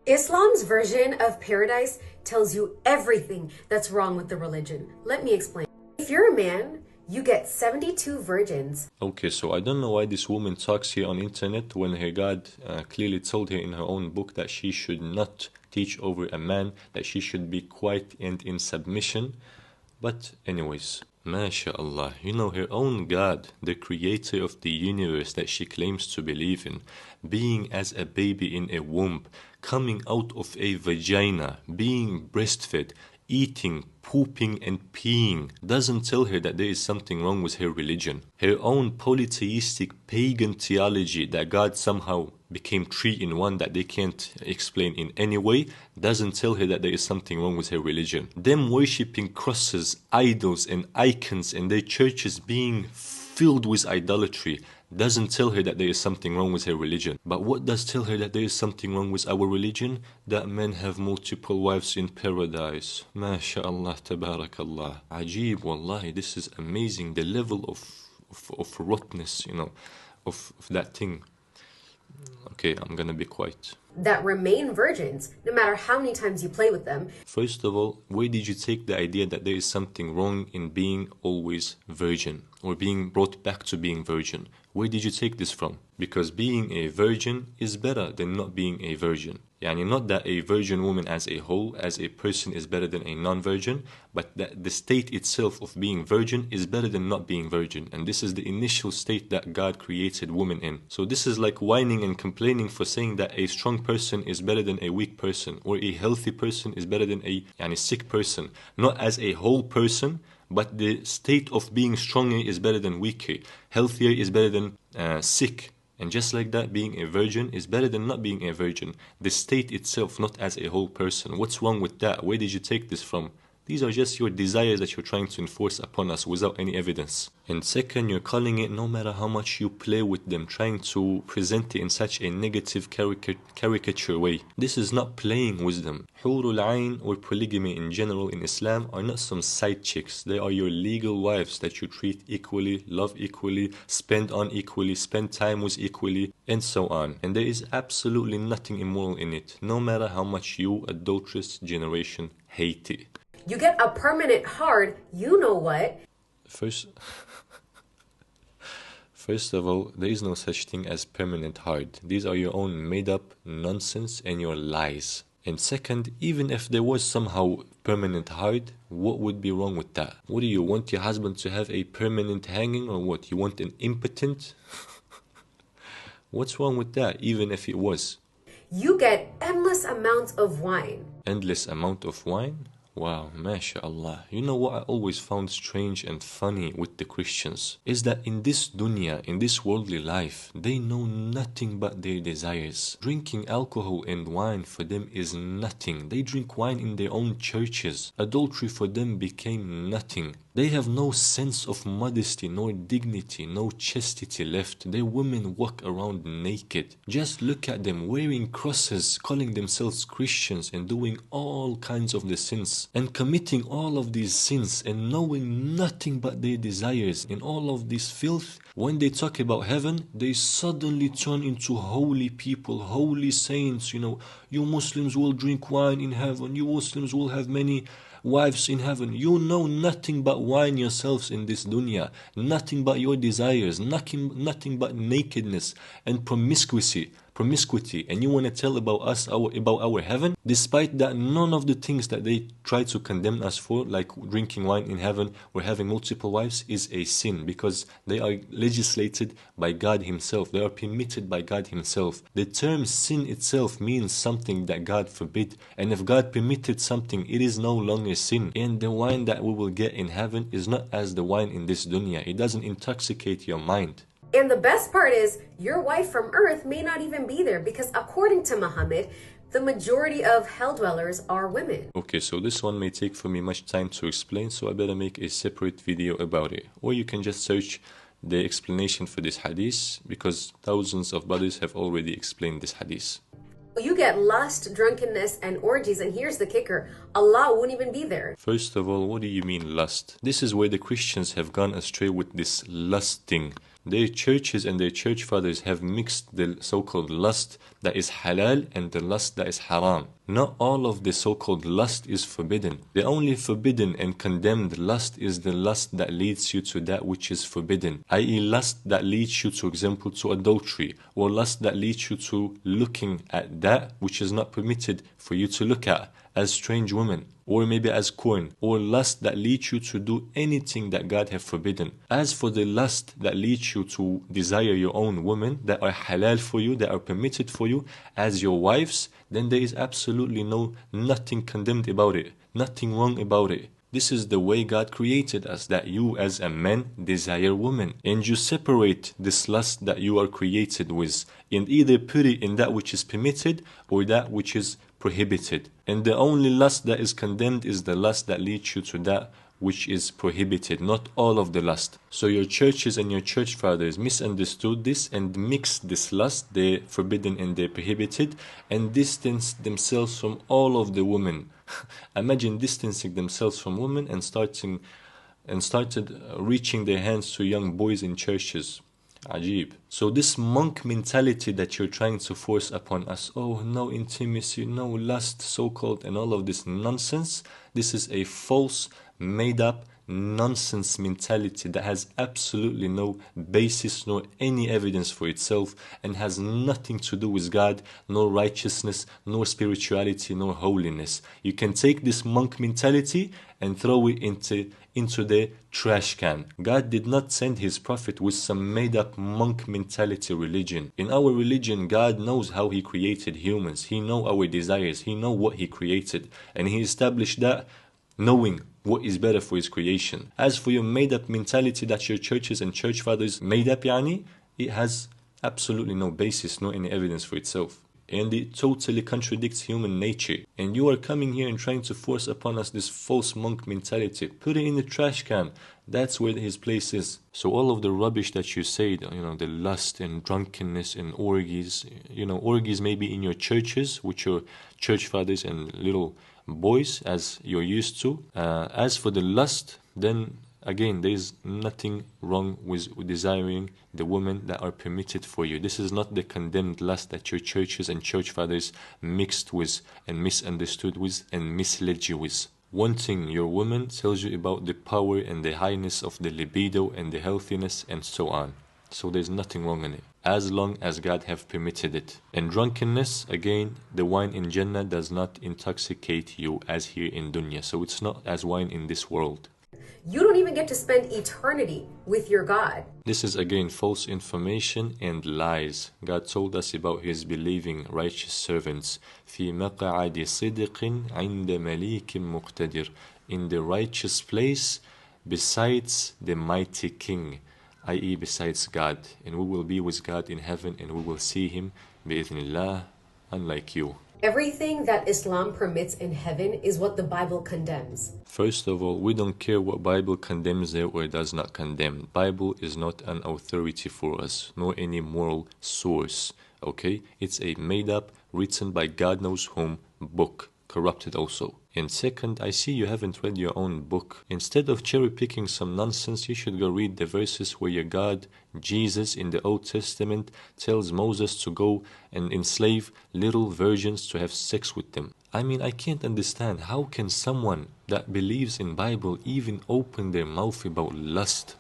Islam's version of paradise tells you everything that's wrong with the religion. Let me explain. If you're a man, you get 72 virgins. Okay, so I don't know why this woman talks here on internet when her God clearly told her in her own book that she should not teach over a man, that she should be quiet and in submission. But anyways, MashaAllah, you know, her own God, the creator of the universe that she claims to believe in, being as a baby in a womb, coming out of a vagina, being breastfed, eating, pooping and peeing, doesn't tell her that there is something wrong with her religion. Her own polytheistic pagan theology that God somehow became three in one that they can't explain in any way doesn't tell her that there is something wrong with her religion. Them worshipping crosses, idols and icons and their churches being filled with idolatry doesn't tell her that there is something wrong with her religion. But what does tell her that there is something wrong with our religion? That men have multiple wives in paradise. MashaAllah, tabarakallah. Ajib, wallahi, this is amazing. The level of rottenness, you know, of that thing. Okay, I'm gonna be quiet. That remain virgins, no matter how many times you play with them. First of all, where did you take the idea that there is something wrong in being always virgin or being brought back to being virgin? Where did you take this from? Because being a virgin is better than not being a virgin. Yani not that a virgin woman as a whole, as a person is better than a non-virgin, but that the state itself of being virgin is better than not being virgin. And this is the initial state that God created women in. So this is like whining and complaining for saying that a strong person is better than a weak person, or a healthy person is better than a sick person. Not as a whole person, but the state of being stronger is better than weaker. Healthier is better than sick. And just like that, being a virgin is better than not being a virgin. The state itself, not as a whole person. What's wrong with that? Where did you take this from? These are just your desires that you're trying to enforce upon us without any evidence. And second, you're calling it, no matter how much you play with them, trying to present it in such a negative caricature way. This is not playing with them. Hurul Ain or polygamy in general in Islam are not some side chicks. They are your legal wives that you treat equally, love equally, spend on equally, spend time with equally, and so on. And there is absolutely nothing immoral in it, no matter how much you, adulterous generation, hate it. You get a permanent hard, you know what? First of all, there is no such thing as permanent hard. These are your own made-up nonsense and your lies. And second, even if there was somehow permanent hard, what would be wrong with that? What do you want your husband to have a permanent hanging or what? You want an impotent? What's wrong with that, even if it was? You get endless amounts of wine. Endless amount of wine? Wow, mashallah. You know what I always found strange and funny with the Christians is that in this dunya, in this worldly life, they know nothing but their desires. Drinking alcohol and wine for them is nothing. They drink wine in their own churches. Adultery for them became nothing. They have no sense of modesty, nor dignity, no chastity left. Their women walk around naked. Just look at them wearing crosses, calling themselves Christians and doing all kinds of the sins and committing all of these sins and knowing nothing but their desires in all of this filth. When they talk about heaven, they suddenly turn into holy people, holy saints. You know, you Muslims will drink wine in heaven. You Muslims will have many wives in heaven. You know nothing but wine yourselves in this dunya, nothing but your desires, nothing but nakedness and promiscuity, and you want to tell about us, about our heaven, despite that none of the things that they try to condemn us for, like drinking wine in heaven or having multiple wives, is a sin, because they are legislated by God himself. They are permitted by God himself. The term sin itself means something that God forbid, and if God permitted something, it is no longer sin. And the wine that we will get in heaven is not as the wine in this dunya. It doesn't intoxicate your mind. And the best part is, your wife from earth may not even be there, because according to Muhammad, the majority of hell dwellers are women. Okay, so this one may take for me much time to explain, so I better make a separate video about it. Or you can just search the explanation for this hadith, because thousands of brothers have already explained this hadith. You get lust, drunkenness, and orgies, and here's the kicker, Allah won't even be there. First of all, what do you mean lust? This is where the Christians have gone astray with this lusting. their churches and their church fathers have mixed the so-called lust that is halal and the lust that is haram. Not all of the so-called lust is forbidden. The only forbidden and condemned lust is the lust that leads you to that which is forbidden, i.e. lust that leads you, for example, to adultery, or lust that leads you to looking at that which is not permitted for you to look at, as strange women, or maybe as corn, or lust that leads you to do anything that God have forbidden. As for the lust that leads you to desire your own women that are halal for you, that are permitted for you as your wives, then there is absolutely nothing condemned about it, nothing wrong about it. This is the way God created us, that you as a man desire women, and you separate this lust that you are created with, and either put it in that which is permitted or that which is prohibited. And the only lust that is condemned is the lust that leads you to that which is prohibited, not all of the lust. So your churches and your church fathers misunderstood this and mixed this lust, the forbidden and the prohibited, and distanced themselves from all of the women. Imagine distancing themselves from women and started reaching their hands to young boys in churches. Ajib. So this monk mentality that you're trying to force upon us, oh, no intimacy, no lust, so-called, and all of this nonsense, this is a false, made-up, nonsense mentality that has absolutely no basis nor any evidence for itself, and has nothing to do with God, nor righteousness, nor spirituality, nor holiness. You can take this monk mentality and throw it into the trash can. God did not send his prophet with some made-up monk mentality religion. In our religion, God knows how he created humans. He knows our desires. He knows what he created, and he established that knowing what is better for his creation. As for your made-up mentality that your churches and church fathers made up, it has absolutely no basis, nor any evidence for itself. And it totally contradicts human nature. And you are coming here and trying to force upon us this false monk mentality. Put it in the trash can. That's where his place is. So all of the rubbish that you say, the lust and drunkenness and orgies, orgies maybe in your churches with your church fathers and little boys as you're used to. As for the lust, then again, there is nothing wrong with desiring the women that are permitted for you. This is not the condemned lust that your churches and church fathers mixed with and misunderstood with and misled you with. Wanting your woman tells you about the power and the highness of the libido and the healthiness and so on. So there's nothing wrong in it, as long as God have permitted it. And drunkenness, again, the wine in Jannah does not intoxicate you as here in dunya. So it's not as wine in this world. You don't even get to spend eternity with your God. This is again false information and lies. God told us about his believing righteous servants. في مقعد صدق عند مليك مقتدر. In the righteous place besides the mighty king, i.e. besides God. And we will be with God in heaven and we will see him بإذن unlike you. Everything that Islam permits in heaven is what the Bible condemns. First of all, we don't care what Bible condemns there or does not condemn. Bible is not an authority for us, nor any moral source, okay? It's a made-up, written by God knows whom, book, corrupted also. And second, I see you haven't read your own book. Instead of cherry-picking some nonsense, you should go read the verses where your God, Jesus, in the Old Testament, tells Moses to go and enslave little virgins to have sex with them. I mean, I can't understand how can someone that believes in Bible even open their mouth about lust.